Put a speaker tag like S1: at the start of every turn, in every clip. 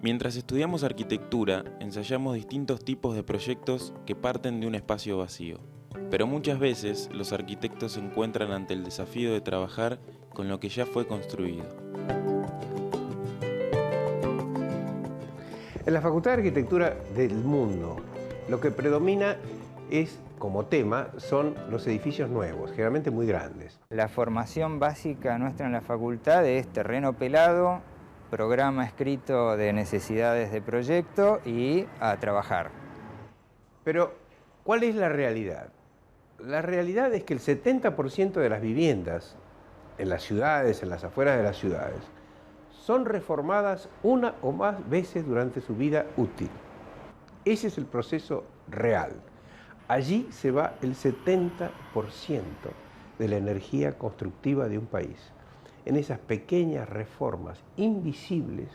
S1: Mientras estudiamos arquitectura, ensayamos distintos tipos de proyectos que parten de un espacio vacío. Pero muchas veces los arquitectos se encuentran ante el desafío de trabajar con lo que ya fue construido.
S2: En la Facultad de Arquitectura del mundo, lo que predomina como tema son los edificios nuevos, generalmente muy grandes.
S3: La formación básica nuestra en la facultad es terreno pelado, programa escrito de necesidades de proyecto y a trabajar.
S2: Pero, ¿cuál es la realidad? La realidad es que el 70% de las viviendas en las ciudades, en las afueras de las ciudades, son reformadas una o más veces durante su vida útil. Ese es el proceso real. Allí se va el 70% de la energía constructiva de un país, en esas pequeñas reformas invisibles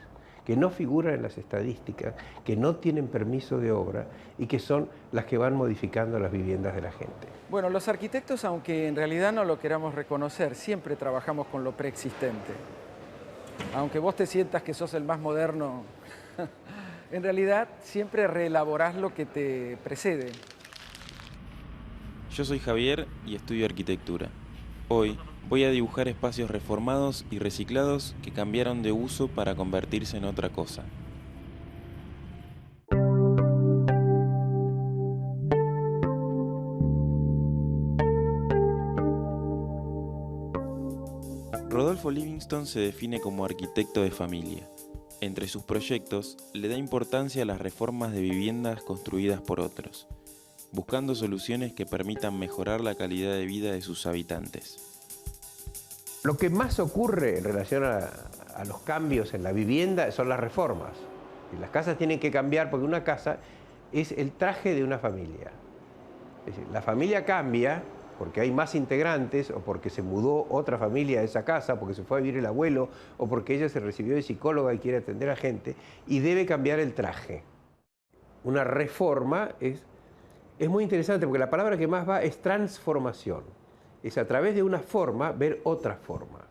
S2: que no figuran en las estadísticas, que no tienen permiso de obra y que son las que van modificando las viviendas de la gente.
S4: Bueno, los arquitectos, aunque en realidad no lo queramos reconocer, siempre trabajamos con lo preexistente. Aunque vos te sientas que sos el más moderno, en realidad siempre reelaborás lo que te precede.
S1: Yo soy Javier y estudio arquitectura. Hoy voy a dibujar espacios reformados y reciclados que cambiaron de uso para convertirse en otra cosa. Rodolfo Livingston se define como arquitecto de familia. Entre sus proyectos, le da importancia a las reformas de viviendas construidas por otros, buscando soluciones que permitan mejorar la calidad de vida de sus habitantes.
S2: Lo que más ocurre en relación a los cambios en la vivienda son las reformas. Y las casas tienen que cambiar porque una casa es el traje de una familia. Es decir, la familia cambia porque hay más integrantes o porque se mudó otra familia a esa casa, porque se fue a vivir el abuelo o porque ella se recibió de psicóloga y quiere atender a gente y debe cambiar el traje. Una reforma es muy interesante porque la palabra que más va es transformación. Es a través de una forma ver otra forma.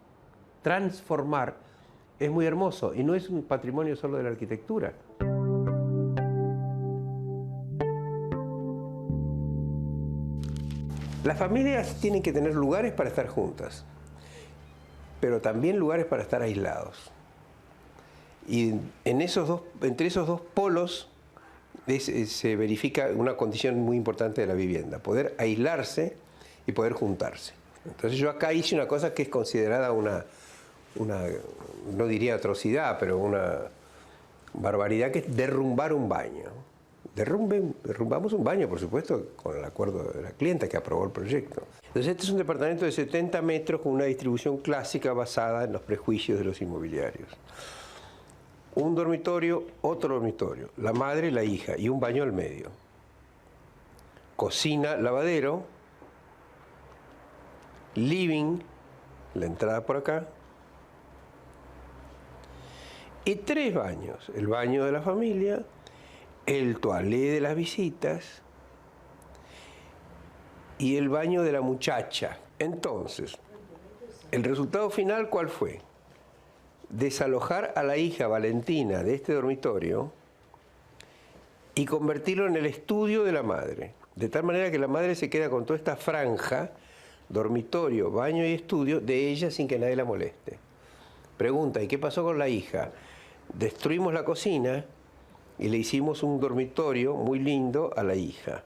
S2: Transformar es muy hermoso y no es un patrimonio solo de la arquitectura. Las familias tienen que tener lugares para estar juntas, pero también lugares para estar aislados. Y entre esos dos polos se verifica una condición muy importante de la vivienda, poder aislarse y poder juntarse. Entonces yo acá hice una cosa que es considerada una no diría atrocidad, pero una barbaridad, que es derrumbar un baño. Derrumbamos un baño, por supuesto, con el acuerdo de la clienta que aprobó el proyecto. Entonces este es un departamento de 70 metros con una distribución clásica basada en los prejuicios de los inmobiliarios. Un dormitorio, otro dormitorio, la madre y la hija, y un baño al medio. Cocina, lavadero, living, la entrada por acá, y 3 baños. El baño de la familia, el toalé de las visitas y el baño de la muchacha. Entonces, el resultado final, ¿cuál fue? Desalojar a la hija Valentina de este dormitorio y convertirlo en el estudio de la madre. De tal manera que la madre se queda con toda esta franja, dormitorio, baño y estudio, de ella sin que nadie la moleste. Pregunta, ¿y qué pasó con la hija? Destruimos la cocina y le hicimos un dormitorio muy lindo a la hija.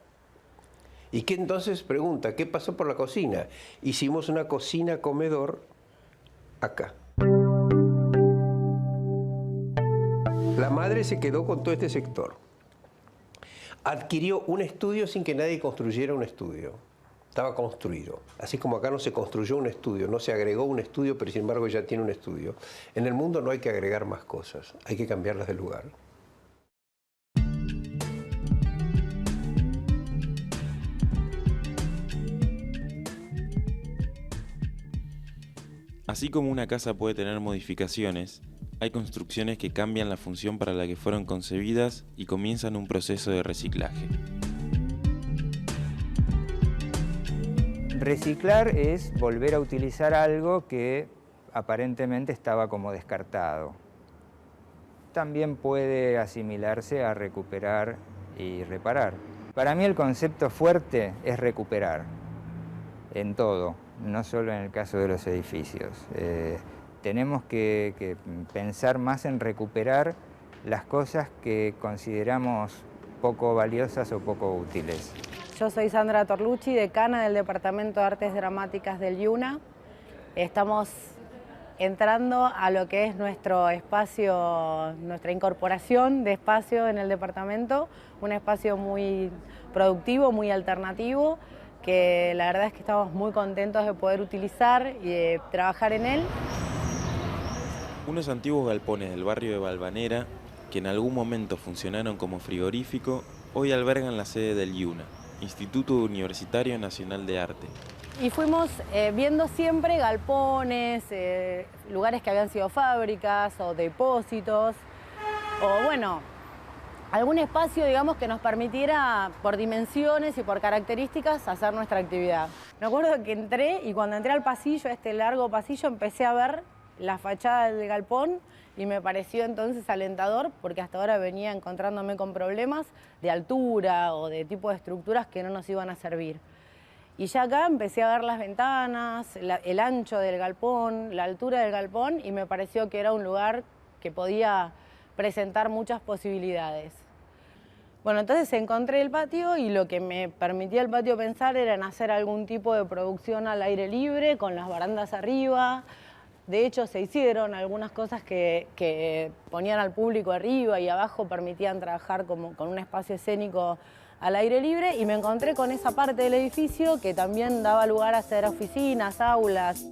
S2: ¿Y qué entonces? Pregunta, ¿qué pasó por la cocina? Hicimos una cocina-comedor acá. La madre se quedó con todo este sector. Adquirió un estudio sin que nadie construyera un estudio. Estaba construido. Así como acá no se construyó un estudio, no se agregó un estudio, pero sin embargo ya tiene un estudio. En el mundo no hay que agregar más cosas, hay que cambiarlas de lugar.
S1: Así como una casa puede tener modificaciones, hay construcciones que cambian la función para la que fueron concebidas y comienzan un proceso de reciclaje.
S3: Reciclar es volver a utilizar algo que aparentemente estaba como descartado. también puede asimilarse a recuperar y reparar. Para mí el concepto fuerte es recuperar, en todo, no solo en el caso de los edificios. Tenemos que pensar más en recuperar las cosas que consideramos poco valiosas o poco útiles.
S5: Yo soy Sandra Torlucci, decana del Departamento de Artes Dramáticas del IUNA. Estamos entrando a lo que es nuestro espacio, nuestra incorporación de espacio en el departamento, un espacio muy productivo, muy alternativo, que la verdad es que estamos muy contentos de poder utilizar y de trabajar en él.
S1: Unos antiguos galpones del barrio de Valvanera, que en algún momento funcionaron como frigorífico, hoy albergan la sede del IUNA, Instituto Universitario Nacional de Arte.
S5: Y fuimos viendo siempre galpones, lugares que habían sido fábricas o depósitos, o bueno, algún espacio, digamos, que nos permitiera, por dimensiones y por características, hacer nuestra actividad. Me acuerdo que entré y cuando entré al pasillo, este largo pasillo, empecé a ver la fachada del galpón y me pareció entonces alentador porque hasta ahora venía encontrándome con problemas de altura o de tipo de estructuras que no nos iban a servir. Y ya acá empecé a ver las ventanas, el ancho del galpón, la altura del galpón y me pareció que era un lugar que podía presentar muchas posibilidades. Bueno, entonces encontré el patio y lo que me permitía el patio pensar era en hacer algún tipo de producción al aire libre, con las barandas arriba. De hecho, se hicieron algunas cosas que ponían al público arriba y abajo, permitían trabajar como con un espacio escénico al aire libre y me encontré con esa parte del edificio que también daba lugar a hacer oficinas, aulas.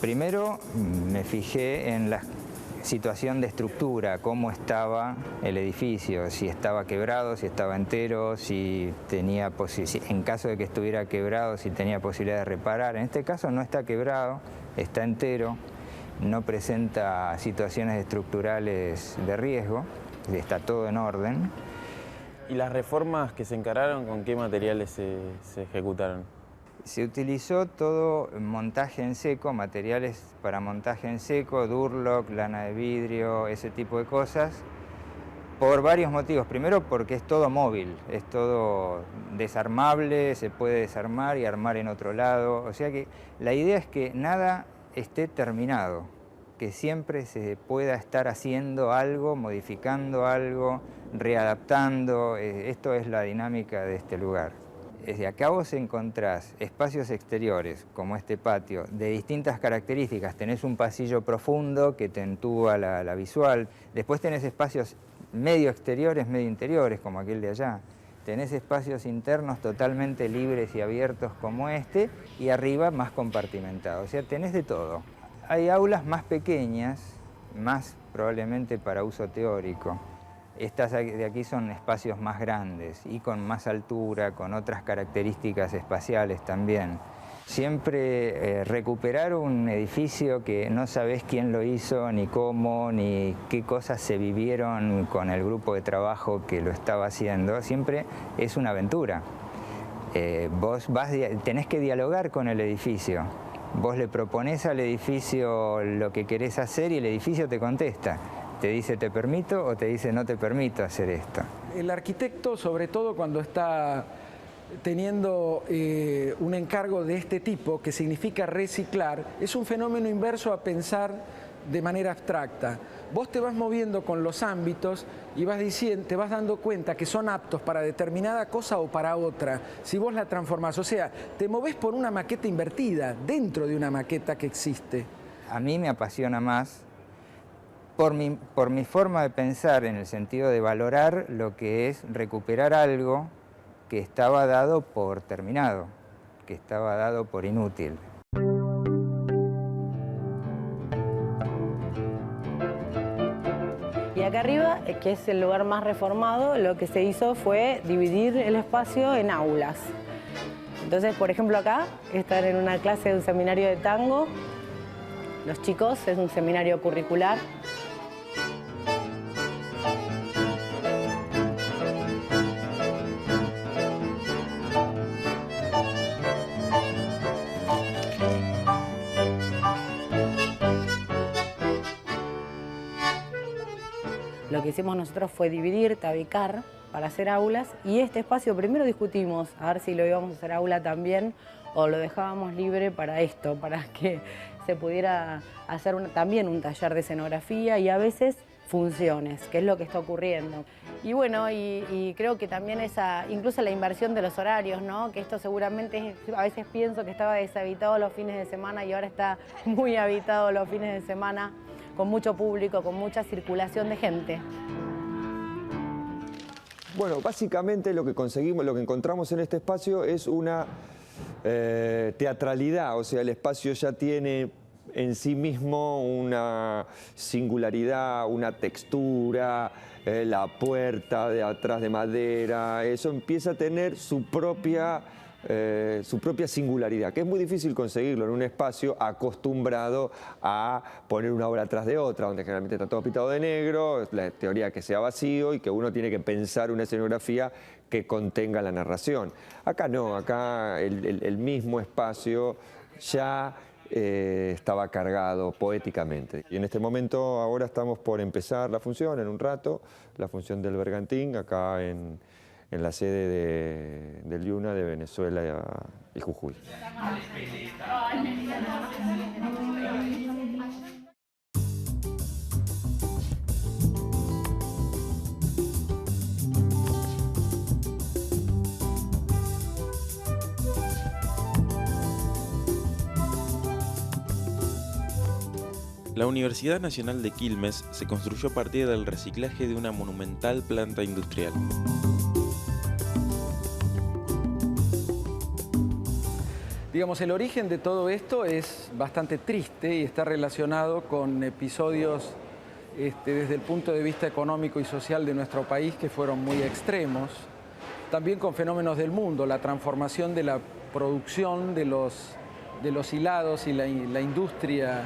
S3: Primero me fijé en la situación de estructura, cómo estaba el edificio, si estaba quebrado, si estaba entero, si tenía en caso de que estuviera quebrado, si tenía posibilidad de reparar. En este caso no está quebrado, está entero, no presenta situaciones estructurales de riesgo, está todo en orden.
S1: ¿Y las reformas que se encararon, con qué materiales se ejecutaron?
S3: Se utilizó todo montaje en seco, materiales para montaje en seco, Durlock, lana de vidrio, ese tipo de cosas, por varios motivos. Primero porque es todo móvil, es todo desarmable, se puede desarmar y armar en otro lado. O sea que la idea es que nada esté terminado, que siempre se pueda estar haciendo algo, modificando algo, readaptando. Esto es la dinámica de este lugar. Desde acá vos encontrás espacios exteriores, como este patio, de distintas características. Tenés un pasillo profundo que te entuba la visual. Después tenés espacios medio exteriores, medio interiores, como aquel de allá. Tenés espacios internos totalmente libres y abiertos como este, y arriba más compartimentados. O sea, tenés de todo. Hay aulas más pequeñas, más probablemente para uso teórico. Estas de aquí son espacios más grandes y con más altura, con otras características espaciales también. Siempre recuperar un edificio que no sabés quién lo hizo, ni cómo, ni qué cosas se vivieron con el grupo de trabajo que lo estaba haciendo, siempre es una aventura. Vos tenés que dialogar con el edificio. Vos le proponés al edificio lo que querés hacer y el edificio te contesta. Te dice te permito o te dice no te permito hacer esto.
S4: El arquitecto, sobre todo cuando está teniendo un encargo de este tipo, que significa reciclar, es un fenómeno inverso a pensar de manera abstracta. Vos te vas moviendo con los ámbitos y te vas dando cuenta que son aptos para determinada cosa o para otra, si vos la transformás. O sea, te movés por una maqueta invertida, dentro de una maqueta que existe.
S3: A mí me apasiona más por mi forma de pensar, en el sentido de valorar lo que es recuperar algo que estaba dado por terminado, que estaba dado por inútil.
S5: Y acá arriba, que es el lugar más reformado, lo que se hizo fue dividir el espacio en aulas. Entonces, por ejemplo, acá están en una clase de un seminario de tango. Los chicos, es un seminario curricular. que hicimos nosotros fue dividir, tabicar para hacer aulas, y este espacio primero discutimos a ver si lo íbamos a hacer aula también o lo dejábamos libre para esto, para que se pudiera hacer también un taller de escenografía y a veces funciones, que es lo que está ocurriendo. Y bueno, y creo que también incluso la inversión de los horarios, ¿no? Que esto seguramente, a veces pienso que estaba deshabitado los fines de semana y ahora está muy habitado los fines de semana, con mucho público, con mucha circulación de gente.
S6: Bueno, básicamente lo que conseguimos, lo que encontramos en este espacio es una teatralidad, o sea, el espacio ya tiene en sí mismo una singularidad, una textura, la puerta de atrás de madera, eso empieza a tener su propia singularidad, que es muy difícil conseguirlo en un espacio acostumbrado a poner una obra atrás de otra, donde generalmente está todo pintado de negro, la teoría que sea vacío y que uno tiene que pensar una escenografía que contenga la narración. Acá no, acá el mismo espacio ya estaba cargado poéticamente. Y en este momento ahora estamos por empezar la función, en un rato, la función del Bergantín, acá en la sede del IUNA de Venezuela y Jujuy.
S1: La Universidad Nacional de Quilmes se construyó a partir del reciclaje de una monumental planta industrial.
S4: Digamos, el origen de todo esto es bastante triste y está relacionado con episodios desde el punto de vista económico y social de nuestro país que fueron muy extremos. También con fenómenos del mundo, la transformación de la producción de los hilados y la industria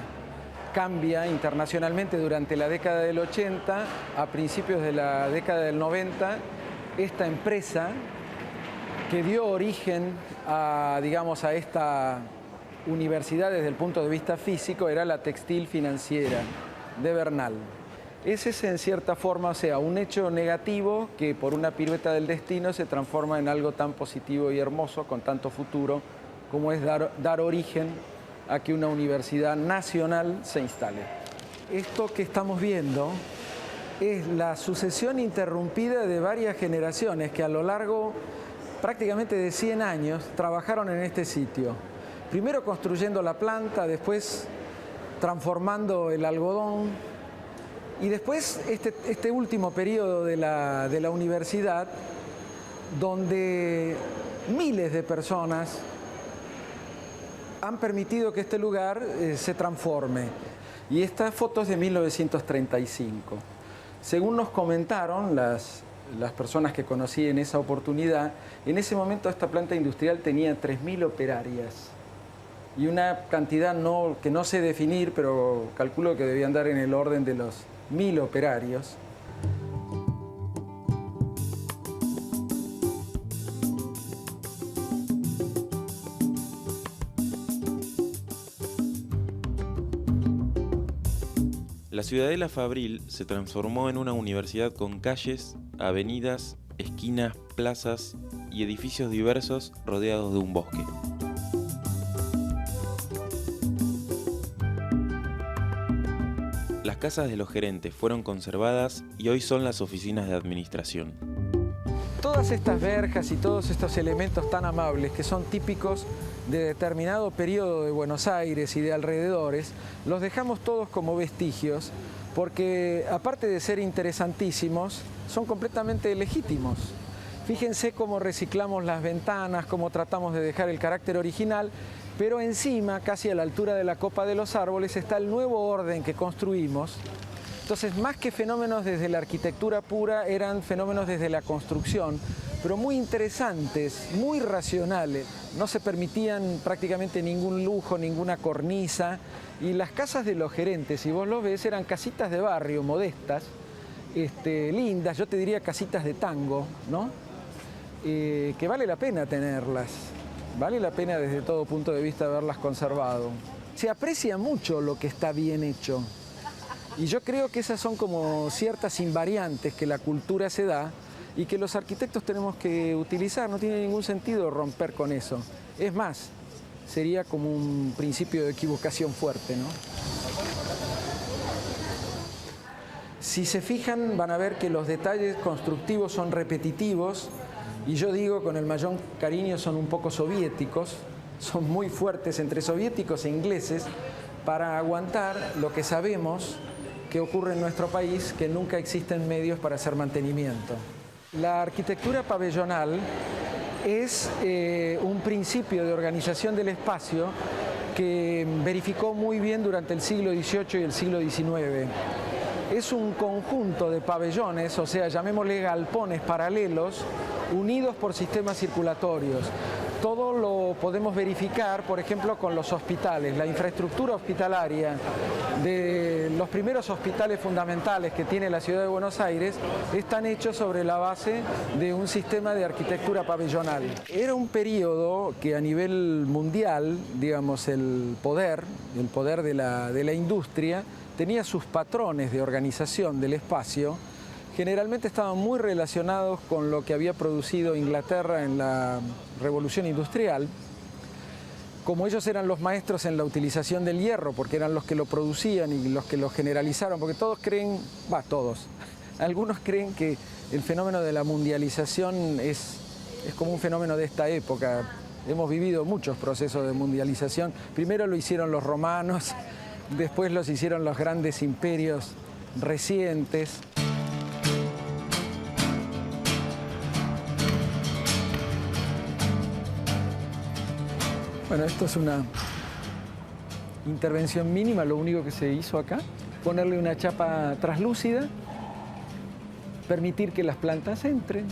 S4: cambia internacionalmente durante la década del 80, a principios de la década del 90, esta empresa que dio origen digamos, a esta universidad desde el punto de vista físico era la Textil Financiera de Bernal. Ese es en cierta forma, o sea, un hecho negativo que por una pirueta del destino se transforma en algo tan positivo y hermoso, con tanto futuro, como es dar origen a que una universidad nacional se instale. Esto que estamos viendo es la sucesión interrumpida de varias generaciones que a lo largo prácticamente de 100 años trabajaron en este sitio. Primero construyendo la planta, después transformando el algodón y después este último periodo de la universidad donde miles de personas han permitido que este lugar se transforme. Y esta foto es de 1935. Según nos comentaron las personas que conocí en esa oportunidad, en ese momento esta planta industrial tenía 3.000 operarias y una cantidad que no sé definir, pero calculo que debía andar en el orden de los 1.000 operarios.
S1: La Ciudadela Fabril se transformó en una universidad con calles, avenidas, esquinas, plazas y edificios diversos rodeados de un bosque. Las casas de los gerentes fueron conservadas y hoy son las oficinas de administración.
S4: Todas estas verjas y todos estos elementos tan amables que son típicos de determinado periodo de Buenos Aires y de alrededores, los dejamos todos como vestigios porque, aparte de ser interesantísimos, son completamente legítimos. Fíjense cómo reciclamos las ventanas, cómo tratamos de dejar el carácter original, pero encima, casi a la altura de la copa de los árboles, está el nuevo orden que construimos. Entonces, más que fenómenos desde la arquitectura pura, eran fenómenos desde la construcción, pero muy interesantes, muy racionales. No se permitían prácticamente ningún lujo, ninguna cornisa. Y las casas de los gerentes, si vos lo ves, eran casitas de barrio, modestas, lindas, yo te diría casitas de tango, ¿no? Que vale la pena tenerlas. Vale la pena desde todo punto de vista haberlas conservado. Se aprecia mucho lo que está bien hecho. Y yo creo que esas son como ciertas invariantes que la cultura se da y que los arquitectos tenemos que utilizar. No tiene ningún sentido romper con eso. Es más, sería como un principio de equivocación fuerte, ¿no? Si se fijan, van a ver que los detalles constructivos son repetitivos y yo digo con el mayor cariño son un poco soviéticos, son muy fuertes entre soviéticos e ingleses para aguantar lo que sabemos que ocurre en nuestro país, que nunca existen medios para hacer mantenimiento. La arquitectura pabellonal es un principio de organización del espacio que verificó muy bien durante el siglo XVIII y el siglo XIX. Es un conjunto de pabellones, o sea, llamémosle galpones paralelos, unidos por sistemas circulatorios. Todo lo podemos verificar, por ejemplo, con los hospitales. La infraestructura hospitalaria de los primeros hospitales fundamentales que tiene la ciudad de Buenos Aires están hechos sobre la base de un sistema de arquitectura pabellonal. Era un periodo que a nivel mundial, digamos, el poder de la industria, tenía sus patrones de organización del espacio, generalmente estaban muy relacionados con lo que había producido Inglaterra en la Revolución Industrial. Como ellos eran los maestros en la utilización del hierro, porque eran los que lo producían y los que lo generalizaron, porque todos creen, todos, algunos creen que el fenómeno de la mundialización es como un fenómeno de esta época. Hemos vivido muchos procesos de mundialización. Primero lo hicieron los romanos, después los hicieron los grandes imperios recientes. Bueno, esto es una intervención mínima, lo único que se hizo acá. Ponerle una chapa traslúcida, permitir que las plantas entren.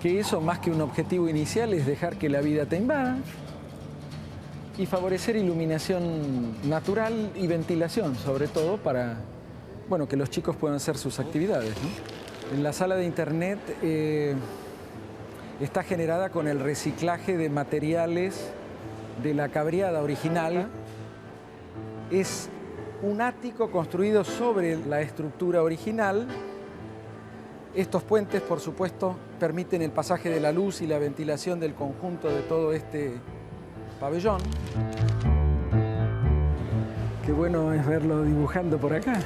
S4: Que eso, más que un objetivo inicial, es dejar que la vida te invada. Y favorecer iluminación natural y ventilación, sobre todo para que los chicos puedan hacer sus actividades, ¿no? En la sala de internet está generada con el reciclaje de materiales de la cabriada original. Es un ático construido sobre la estructura original. Estos puentes, por supuesto, permiten el pasaje de la luz y la ventilación del conjunto de todo este pabellón. Qué bueno es verlo dibujando por acá.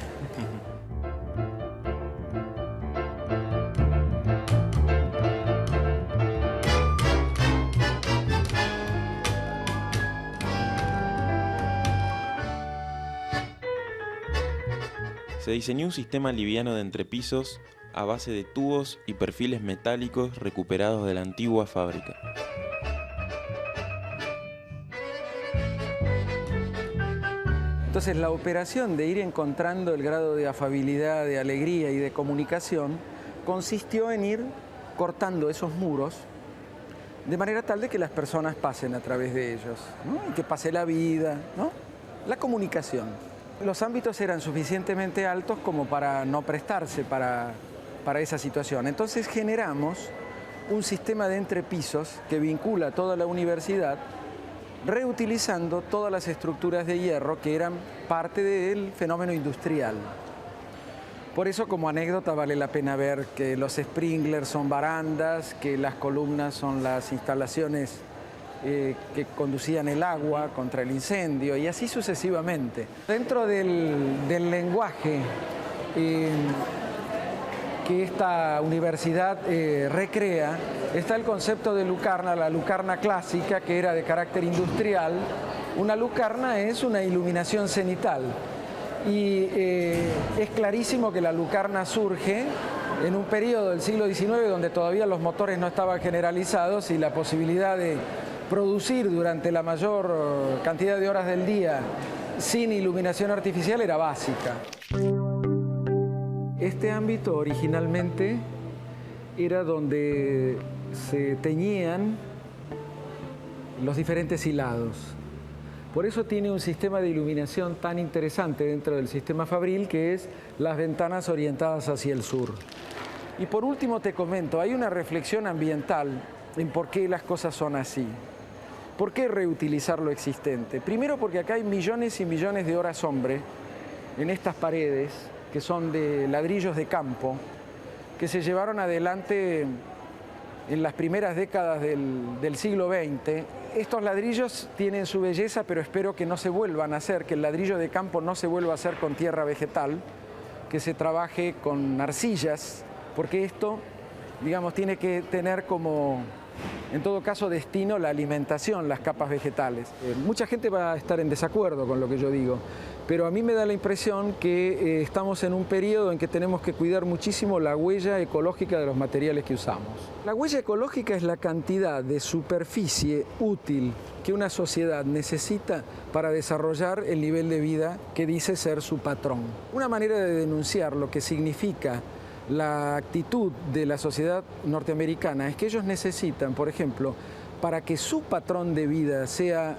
S1: Se diseñó un sistema liviano de entrepisos a base de tubos y perfiles metálicos recuperados de la antigua fábrica.
S4: Entonces la operación de ir encontrando el grado de afabilidad, de alegría y de comunicación consistió en ir cortando esos muros de manera tal de que las personas pasen a través de ellos, ¿no? Y que pase la vida, ¿no? La comunicación. Los ámbitos eran suficientemente altos como para no prestarse para esa situación. Entonces generamos un sistema de entrepisos que vincula toda la universidad, reutilizando todas las estructuras de hierro que eran parte del fenómeno industrial. Por eso, como anécdota, vale la pena ver que los sprinklers son barandas, que las columnas son las instalaciones que conducían el agua contra el incendio y así sucesivamente. Dentro del lenguaje que esta universidad recrea está el concepto de lucarna, la lucarna clásica, que era de carácter industrial. Una lucarna es una iluminación cenital y es clarísimo que la lucarna surge en un periodo del siglo XIX donde todavía los motores no estaban generalizados y la posibilidad de producir durante la mayor cantidad de horas del día sin iluminación artificial era básica. Este ámbito originalmente era donde se teñían los diferentes hilados. Por eso tiene un sistema de iluminación tan interesante dentro del sistema fabril, que es las ventanas orientadas hacia el sur. Y por último te comento, hay una reflexión ambiental en por qué las cosas son así. ¿Por qué reutilizar lo existente? Primero porque acá hay millones y millones de horas hombre en estas paredes, que son de ladrillos de campo, que se llevaron adelante en las primeras décadas del siglo XX. Estos ladrillos tienen su belleza, pero espero que no se vuelvan a hacer, que el ladrillo de campo no se vuelva a hacer con tierra vegetal, que se trabaje con arcillas, porque esto, digamos, tiene que tener como, en todo caso, destino la alimentación, las capas vegetales. Mucha gente va a estar en desacuerdo con lo que yo digo, pero a mí me da la impresión que estamos en un periodo en que tenemos que cuidar muchísimo la huella ecológica de los materiales que usamos. La huella ecológica es la cantidad de superficie útil que una sociedad necesita para desarrollar el nivel de vida que dice ser su patrón. Una manera de denunciar lo que significa la actitud de la sociedad norteamericana es que ellos necesitan, por ejemplo, para que su patrón de vida sea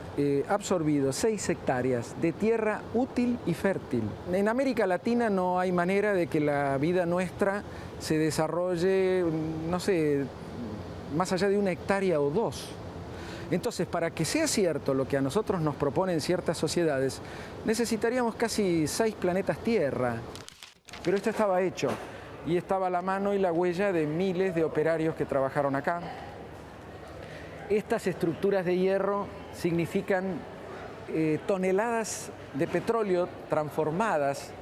S4: absorbido 6 hectáreas de tierra útil y fértil. En América Latina no hay manera de que la vida nuestra se desarrolle, no sé, más allá de 1 hectárea o 2. Entonces, para que sea cierto lo que a nosotros nos proponen ciertas sociedades, necesitaríamos casi 6 planetas Tierra. Pero esto estaba hecho y estaba la mano y la huella de miles de operarios que trabajaron acá. Estas estructuras de hierro significan toneladas de petróleo transformadas,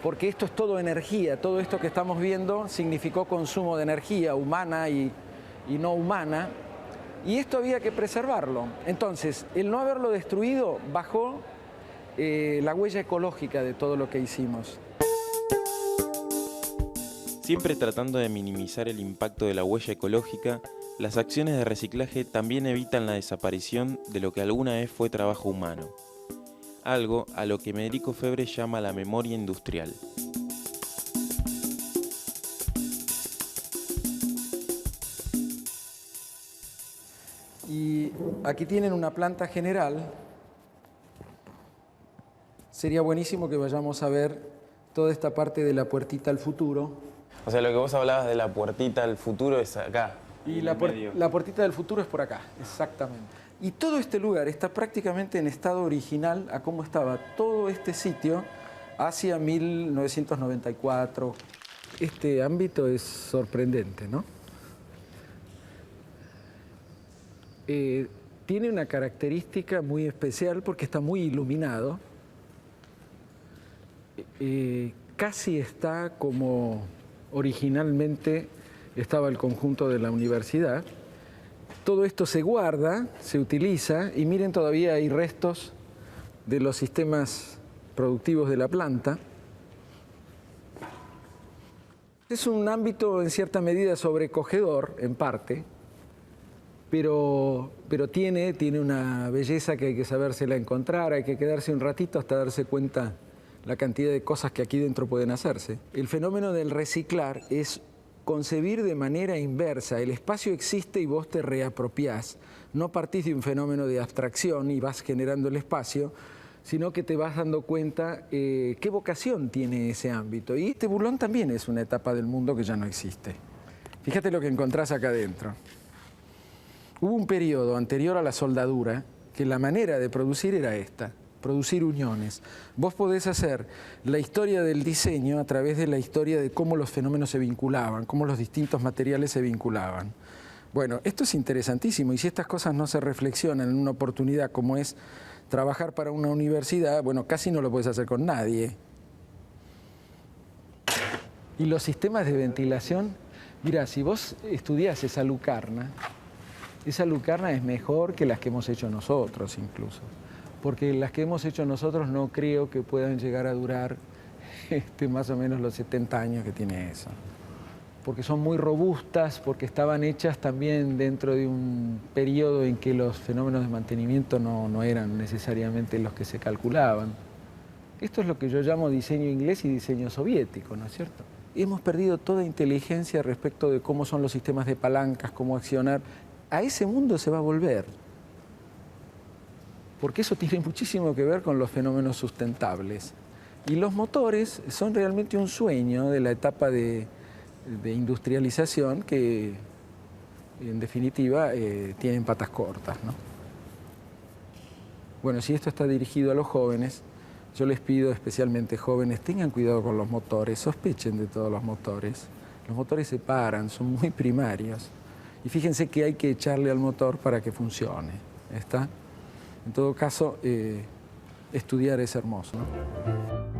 S4: porque esto es todo energía, todo esto que estamos viendo significó consumo de energía humana y no humana, y esto había que preservarlo. Entonces, el no haberlo destruido bajó la huella ecológica de todo lo que hicimos.
S1: Siempre tratando de minimizar el impacto de la huella ecológica, las acciones de reciclaje también evitan la desaparición de lo que alguna vez fue trabajo humano, algo a lo que Mederico Febre llama la memoria industrial.
S4: Y aquí tienen una planta general. Sería buenísimo que vayamos a ver toda esta parte de la puertita al futuro.
S7: O sea, lo que vos hablabas de la puertita al futuro es acá.
S4: Y la puertita del futuro es por acá, exactamente. Y todo este lugar está prácticamente en estado original a cómo estaba todo este sitio hacia 1994. Este ámbito es sorprendente, ¿no? Tiene una característica muy especial porque está muy iluminado. Casi está como originalmente estaba el conjunto de la universidad. Todo esto se guarda, se utiliza, y miren, todavía hay restos de los sistemas productivos de la planta. Es un ámbito en cierta medida sobrecogedor, en parte, pero tiene una belleza que hay que sabérsela encontrar, hay que quedarse un ratito hasta darse cuenta la cantidad de cosas que aquí dentro pueden hacerse. El fenómeno del reciclar es concebir de manera inversa. El espacio existe y vos te reapropiás. No partís de un fenómeno de abstracción y vas generando el espacio, sino que te vas dando cuenta qué vocación tiene ese ámbito. Y este burlón también es una etapa del mundo que ya no existe. Fíjate lo que encontrás acá adentro. Hubo un periodo anterior a la soldadura que la manera de producir era esta: producir uniones. Vos podés hacer la historia del diseño a través de la historia de cómo los fenómenos se vinculaban, cómo los distintos materiales se vinculaban. Bueno, esto es interesantísimo, y si estas cosas no se reflexionan en una oportunidad como es trabajar para una universidad, bueno, casi no lo podés hacer con nadie. Y los sistemas de ventilación, mirá, si vos estudiás esa lucarna es mejor que las que hemos hecho nosotros incluso. Porque las que hemos hecho nosotros no creo que puedan llegar a durar más o menos los 70 años que tiene eso. Porque son muy robustas, porque estaban hechas también dentro de un periodo en que los fenómenos de mantenimiento no eran necesariamente los que se calculaban. Esto es lo que yo llamo diseño inglés y diseño soviético, ¿no es cierto? Hemos perdido toda inteligencia respecto de cómo son los sistemas de palancas, cómo accionar. A ese mundo se va a volver. Porque eso tiene muchísimo que ver con los fenómenos sustentables. Y los motores son realmente un sueño de la etapa de industrialización que, en definitiva, tienen patas cortas, ¿no? Bueno, si esto está dirigido a los jóvenes, yo les pido especialmente jóvenes, tengan cuidado con los motores, sospechen de todos los motores. Los motores se paran, son muy primarios. Y fíjense que hay que echarle al motor para que funcione. ¿Está? En todo caso, estudiar es hermoso, ¿no?